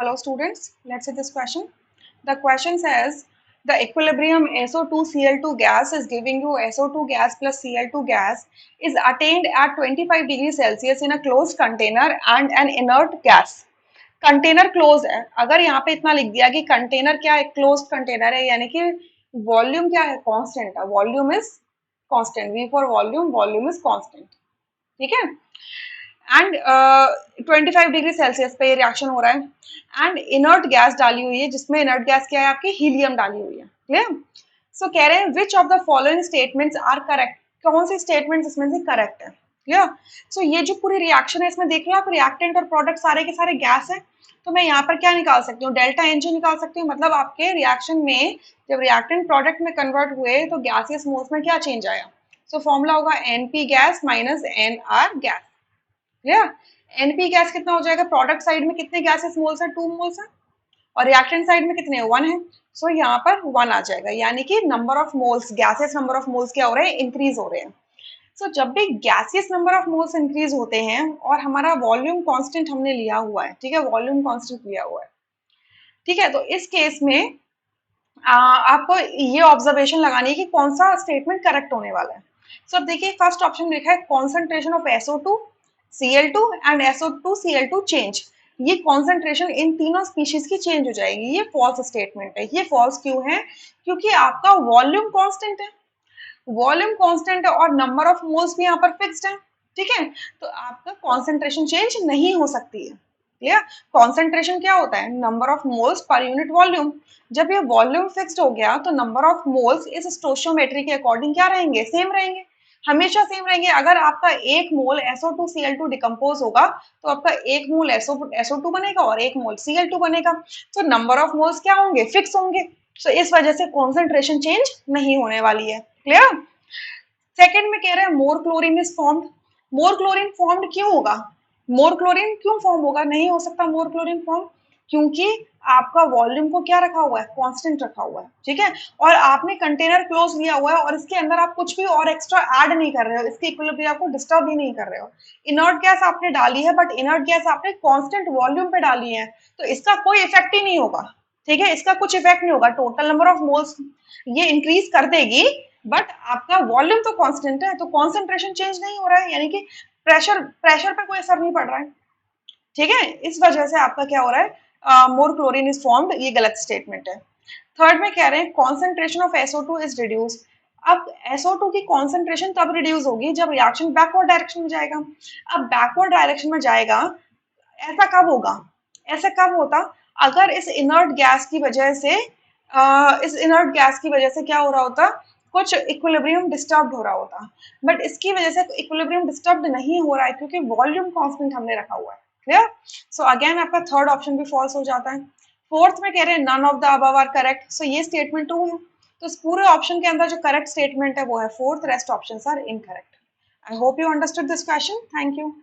Hello students, let's see this question. The question says the equilibrium SO2-Cl2 gas is giving you SO2 gas plus Cl2 gas is attained at 25 degrees Celsius in a closed container and an inert gas. Container close है, अगर यहाँ पे इतना लिख दिया कि container क्या है, क्लोज्ड कंटेनर है, यानी कि वॉल्यूम क्या है, कांस्टेंट है, volume is constant, V for volume, volume is constant, ठीक है। एंड 25 डिग्री सेल्सियस पे ये रिएक्शन हो रहा है एंड इनर्ट गैस डाली हुई है, जिसमें इनर्ट गैस क्या है आपकी, हीलियम डाली हुई है, क्लियर। सो कह रहे हैं which of the following statements are correct, कौन सी स्टेटमेंट्स इसमें से करेक्ट है, क्लियर। सो ये जो पूरी रिएक्शन है इसमें देख लो आप, रिएक्टेंट और प्रोडक्ट सारे के सारे गैस है, तो मैं यहाँ पर क्या निकाल सकती हूँ, डेल्टा एनजी निकाल सकती हूँ, मतलब आपके रिएक्शन में जब रिएक्टेंट प्रोडक्ट में कन्वर्ट हुए तो गैसियस मोल्स में क्या चेंज आया, सो फॉर्मूला होगा NP gas minus NR gas, clear. NP gas कितना हो जाएगा, प्रोडक्ट साइड में कितने गैसेस मोल्स है, 2 मोल्स है, और रिएक्टेंट साइड में कितने, 1 है, सो यहाँ पर 1 आ जाएगा, यानी कि number of moles, gases number of moles क्या हो रहे हैं, इंक्रीज हो रहे हैं। सो जब भी gaseous number of moles increase होते हैं और हमारा वॉल्यूम कांस्टेंट हमने लिया हुआ है, ठीक है, वॉल्यूम कांस्टेंट लिया हुआ है, ठीक है, तो इस केस में आपको ये ऑब्जर्वेशन लगानी है कि कौन सा स्टेटमेंट करेक्ट होने वाला है। सो अब देखिए फर्स्ट ऑप्शन में लिखा है concentration of SO2 Cl2 and SO2 Cl2 change, ये कॉन्सेंट्रेशन इन तीनों स्पीशीज की चेंज हो जाएगी, ये फॉल्स स्टेटमेंट है। ये फॉल्स क्यों है, क्योंकि आपका वॉल्यूम कांस्टेंट है, वॉल्यूम कांस्टेंट है और नंबर ऑफ मोल्स भी यहाँ पर फिक्स्ड है, ठीक है, तो आपका कॉन्सेंट्रेशन चेंज नहीं हो सकती है, क्लियर। कॉन्सेंट्रेशन क्या होता है, number of moles per unit volume, जब ये वॉल्यूम फिक्स्ड हो गया तो नंबर ऑफ मोल्स इस स्टोइचियोमेट्री के अकॉर्डिंग क्या रहेंगे, सेम रहेंगे, हमेशा सेम रहेंगे। अगर आपका एक मोल SO2 Cl2 डिकम्पोज होगा तो आपका एक मोल SO2 बनेगा और एक मोल Cl2 बनेगा, तो नंबर ऑफ मोल्स क्या होंगे, फिक्स होंगे, तो इस वजह से कॉन्सेंट्रेशन चेंज नहीं होने वाली है, क्लियर। सेकंड में कह रहे हैं more chlorine is formed, more chlorine formed क्यों होगा, मोर क्लोरीन क्यों फॉर्म होगा, नहीं हो सकता मोर क्लोरीन फॉर्म, क्योंकि आपका वॉल्यूम को क्या रखा हुआ है, कांस्टेंट रखा हुआ है, ठीक है, और आपने कंटेनर क्लोज लिया हुआ है और इसके अंदर आप कुछ भी और एक्स्ट्रा ऐड नहीं कर रहे हो, इसके इक्विलिब्रियम को डिस्टर्ब भी नहीं कर रहे हो। इनर्ट गैस आपने डाली है बट इनर्ट गैस आपने कांस्टेंट वॉल्यूम पे डाली है, तो इसका कोई इफेक्ट ही नहीं होगा, ठीक है, इसका कुछ इफेक्ट नहीं होगा, टोटल नंबर ऑफ मोल्स ये इंक्रीज कर देगी बट आपका वॉल्यूम तो कांस्टेंट है, तो कॉन्सेंट्रेशन चेंज नहीं हो रहा है, यानी कि प्रेशर प्रेशर पे कोई असर नहीं पड़ रहा है, ठीक है, इस वजह से आपका क्या हो रहा है, मोर क्लोरीन इज फॉर्म्ड, ये गलत स्टेटमेंट है। थर्ड में कह रहे हैं concentration of SO2 is reduce, अब SO2 की कॉन्सेंट्रेशन तब रिड्यूस होगी जब रिएक्शन बैकवर्ड डायरेक्शन में जाएगा, अब बैकवर्ड डायरेक्शन में जाएगा, ऐसा कब होगा, ऐसा कब होता, अगर इस इनर्ट गैस की वजह से इस इनर्ट गैस की वजह से क्या हो रहा होता, कुछ इक्विलिब्रियम डिस्टर्ब हो रहा होता, बट इसकी वजह से इक्विलिब्रियम डिस्टर्ब नहीं हो रहा है क्योंकि वॉल्यूम कांस्टेंट हमने रखा हुआ है, क्लियर। सो अगेन आपका थर्ड ऑप्शन भी फॉल्स हो जाता है। फोर्थ में कह रहे हैं none of the above are correct, so ये स्टेटमेंट ट्रू है, तो इस पूरे ऑप्शन के अंदर जो करेक्ट स्टेटमेंट है वो है fourth, rest options are incorrect. I hope you understood this question, thank you.